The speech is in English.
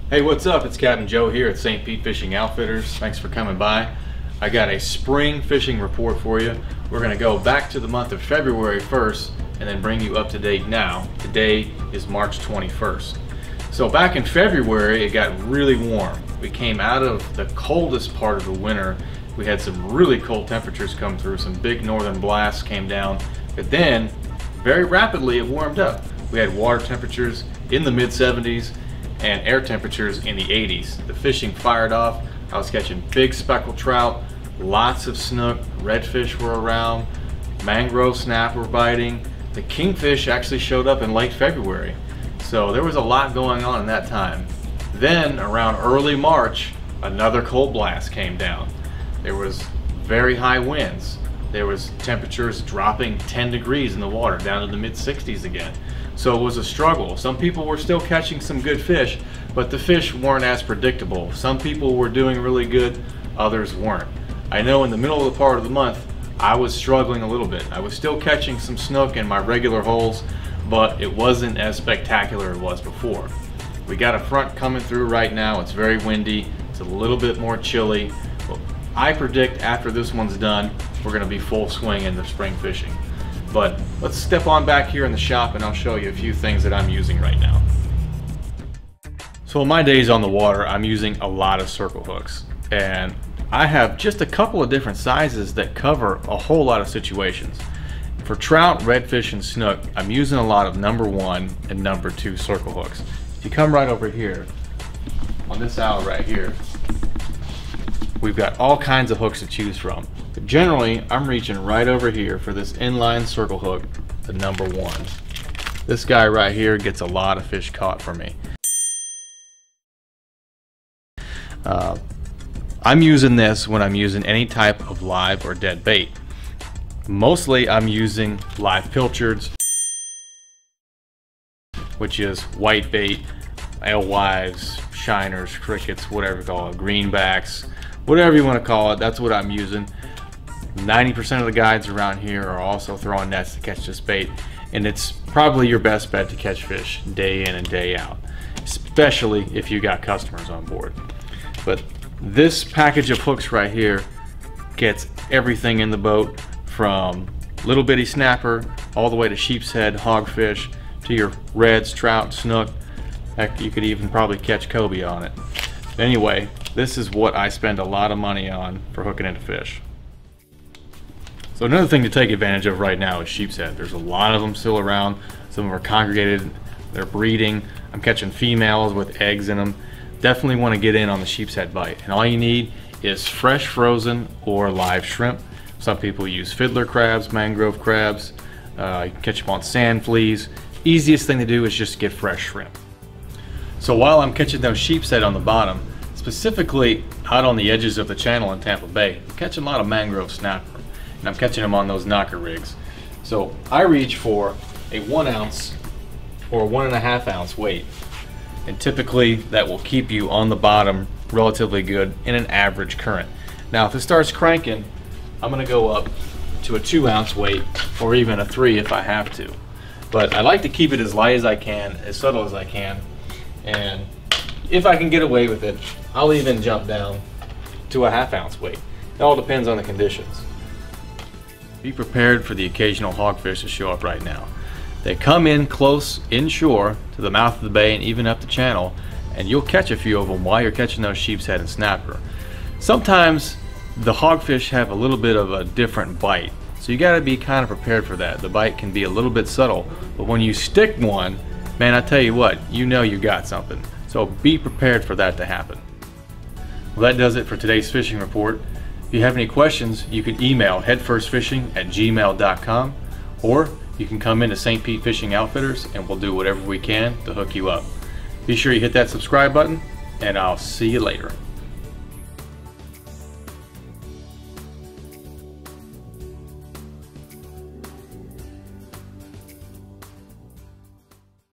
Hey, what's up? It's Captain Joe here at St. Pete Fishing Outfitters. Thanks for coming by. I got a spring fishing report for you. We're going to go back to the month of February 1st and then bring you up to date now. Today is March 21st. So back in February, it got really warm. We came out of the coldest part of the winter. We had some really cold temperatures come through. Some big northern blasts came down, but then very rapidly it warmed up. We had water temperatures in the mid 70s and air temperatures in the 80s. The fishing fired off. I was catching big speckled trout, lots of snook, redfish were around, mangrove snapper were biting. The kingfish actually showed up in late February. So there was a lot going on in that time. Then around early March, another cold blast came down. There was very high winds. There was temperatures dropping 10 degrees in the water down to the mid 60s again. So it was a struggle. Some people were still catching some good fish, but the fish weren't as predictable. Some people were doing really good, others weren't. I know in the middle of the part of the month, I was struggling a little bit. I was still catching some snook in my regular holes, but it wasn't as spectacular as it was before. We got a front coming through right now. It's very windy. It's a little bit more chilly. Well, I predict after this one's done, we're gonna be full swing into spring fishing. But let's step on back here in the shop and I'll show you a few things that I'm using right now. So on my days on the water, I'm using a lot of circle hooks. And I have just a couple of different sizes that cover a whole lot of situations. For trout, redfish, and snook, I'm using a lot of #1 and #2 circle hooks. If you come right over here, on this aisle right here, we've got all kinds of hooks to choose from. But generally, I'm reaching right over here for this inline circle hook, the #1. This guy right here gets a lot of fish caught for me. I'm using this when I'm using any type of live or dead bait. Mostly I'm using live pilchards, which is white bait, alewives, shiners, crickets, whatever you call it, greenbacks, whatever you want to call it, that's what I'm using. 90% of the guides around here are also throwing nets to catch this bait, and it's probably your best bet to catch fish day in and day out, especially if you got customers on board. But this package of hooks right here gets everything in the boat, from little bitty snapper all the way to sheepshead, hogfish, to your reds, trout, snook. Heck, you could even probably catch cobia on it. Anyway, this is what I spend a lot of money on for hooking into fish. So another thing to take advantage of right now is sheepshead. There's a lot of them still around. Some of them are congregated, they're breeding. I'm catching females with eggs in them. Definitely want to get in on the sheepshead bite. And all you need is fresh frozen or live shrimp. Some people use fiddler crabs, mangrove crabs. You can catch them on sand fleas. Easiest thing to do is just get fresh shrimp. So while I'm catching those sheepshead on the bottom, specifically out on the edges of the channel in Tampa Bay, I'm catching a lot of mangrove snapper, and I'm catching them on those knocker rigs. So I reach for a 1 ounce or 1.5 ounce weight, and typically that will keep you on the bottom relatively good in an average current. Now if it starts cranking, I'm gonna go up to a 2 ounce weight or even a 3 if I have to. But I like to keep it as light as I can, as subtle as I can, and if I can get away with it, I'll even jump down to a 1/2 ounce weight. It all depends on the conditions. Be prepared for the occasional hogfish to show up right now. They come in close inshore to the mouth of the bay and even up the channel, and you'll catch a few of them while you're catching those sheepshead and snapper. Sometimes the hogfish have a little bit of a different bite, so you got to be kind of prepared for that. The bite can be a little bit subtle, but when you stick one, man, I tell you what, you know you got something. So be prepared for that to happen. Well, that does it for today's fishing report. If you have any questions, you can email headfirstfishing@gmail.com, or you can come into St. Pete Fishing Outfitters and we'll do whatever we can to hook you up. Be sure you hit that subscribe button, and I'll see you later.